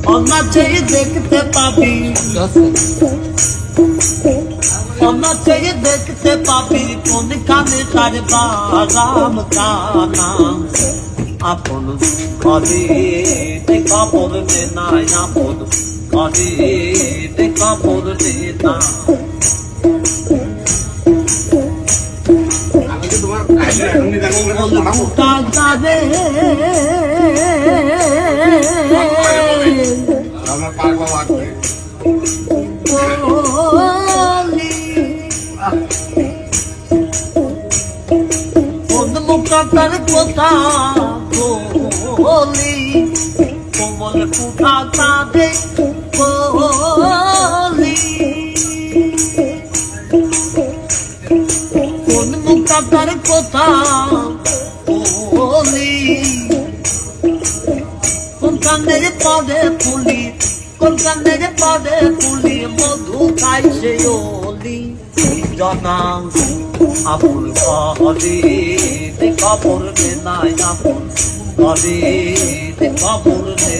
অনাচেই দেখতে পাবি, অনাচেই দেখতে পাবি কোনখানে তার বাগাম কানা। আপন ঘরে খবর নে নাই, আপন ঘরে খবর নে না। যাবে মুখার কথা বলি, কোমল ফুটা কাঁদে বলি, কোন মুখার কথা বলি, কোন কানের পদে ফুলি, কোন কানের পদে ফুলি, মধু খাইছে ওলি জানা। আপন ঘরে খবর নে নাই, আপন ঘরে খবর নে